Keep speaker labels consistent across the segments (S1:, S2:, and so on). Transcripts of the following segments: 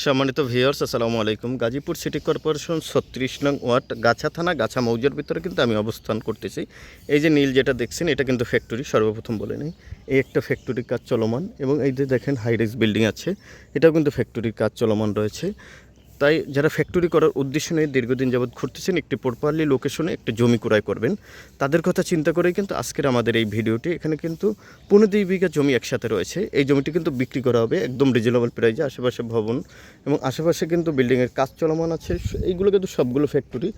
S1: সম্মানিত ভিউয়ার্স, আসসালামু আলাইকুম। গাজীপুর সিটি কর্পোরেশন ৩৬ নং ওয়ার্ড গাছা থানা গাছা মৌজার ভিতরে কিন্তু আমি অবস্থান করতেছি। এই যে নীল যেটা দেখছেন এটা কিন্তু ফ্যাক্টরি। সর্বপ্রথম বলে নেই, এই একটা ফ্যাক্টরির কাজ চলমান এবং এই যে দেখেন হাইরাইজ বিল্ডিং আছে, এটাও কিন্তু ফ্যাক্টরির কাজ চলমান রয়েছে। তাই যারা ফ্যাক্টরি করার উদ্দেশ্য নিয়ে দীর্ঘদিন যাবৎ ঘুরতেছেন, একটি প্রপারলি লোকেশনে একটি জমি ক্রয় করবেন, তাদের কথা চিন্তা করেই কিন্তু আজকের আমাদের এই ভিডিওটি। এখানে কিন্তু 15 বিঘা জমি একসাথে রয়েছে। এই জমিটি কিন্তু বিক্রি করা হবে একদম রিজনেবল প্রাইসে। আশেপাশে ভবন এবং আশেপাশে কিন্তু বিল্ডিংয়ের কাজ চলমান আছে। এইগুলো কিন্তু সবগুলো ফ্যাক্টরি।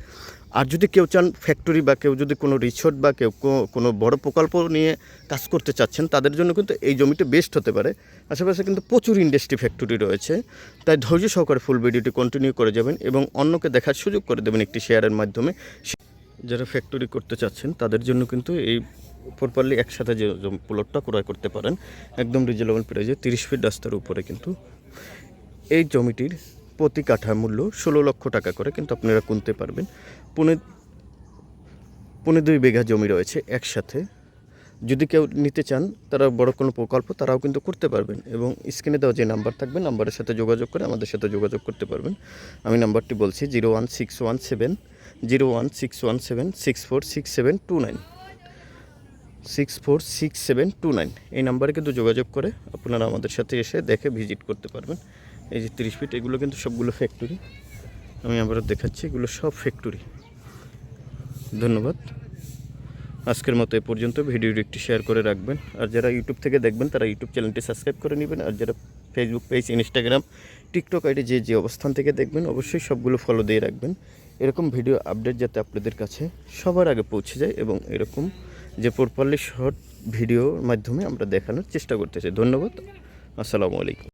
S1: আর যদি কেউ চান ফ্যাক্টরি বা কেউ যদি কোনো রিসোর্ট বা কেউ কোনো বড় প্রকল্প নিয়ে কাজ করতে চাচ্ছেন, তাদের জন্য কিন্তু এই জমিটি বেস্ট হতে পারে। আশেপাশে কিন্তু প্রচুর ইন্ডাস্ট্রি ফ্যাক্টরি রয়েছে। তাই ধৈর্য সহকারে ফুল ভিডিওটি কন্টিনিউ করে যাবেন এবং অন্যকে দেখার সুযোগ করে দেবেন একটি শেয়ারের মাধ্যমে। যারা ফ্যাক্টরি করতে চাচ্ছেন তাদের জন্য কিন্তু এই প্রপারলি একসাথে যে প্লটটা ক্রয় করতে পারেন একদম রিজনেবল প্রাইসে। 30 ফিট রাস্তার উপরে কিন্তু এই জমিটির প্রতি কাঠা মূল্য 16 লক্ষ টাকা করে কিন্তু আপনারা কিনতে পারবেন। 15 বিঘা জমি রয়েছে একসাথে। যদি কেউ নিতে চান, তারা বড় কোনো প্রকল্প তারাও কিন্তু করতে পারবেন। এবং স্ক্রিনে দেওয়া যে নাম্বার থাকবে, নাম্বারের সাথে যোগাযোগ করে আমাদের সাথে যোগাযোগ করতে পারবেন। আমি নাম্বারটি বলছি 01617 646729 এই নাম্বারে কিন্তু যোগাযোগ করে আপনারা আমাদের সাথে এসে দেখে ভিজিট করতে পারবেন। এই যে 30 ফিট, এগুলো কিন্তু সবগুলো ফ্যাক্টরি। আমি আবার দেখাচ্ছি, এগুলো সব ফ্যাক্টরি। ধন্যবাদ। আজকের মতো এ পর্যন্ত। ভিডিওটি একটি শেয়ার করে রাখবেন। আর যারা ইউটিউব থেকে দেখবেন তারা ইউটিউব চ্যানেলটি সাবস্ক্রাইব করে নেবেন। আর যারা Facebook page, Instagram, TikTok ID যে অবস্থান থেকে দেখবেন অবশ্যই সবগুলো ফলো দিয়ে রাখবেন। এরকম ভিডিও আপডেট যাতে আপনাদের কাছে সবার আগে পৌঁছে যায় এবং এরকম যে প্রপারলি শর্ট ভিডিওর মাধ্যমে আমরা দেখানোর চেষ্টা করতেছি। ধন্যবাদ। আসসালামু আলাইকুম।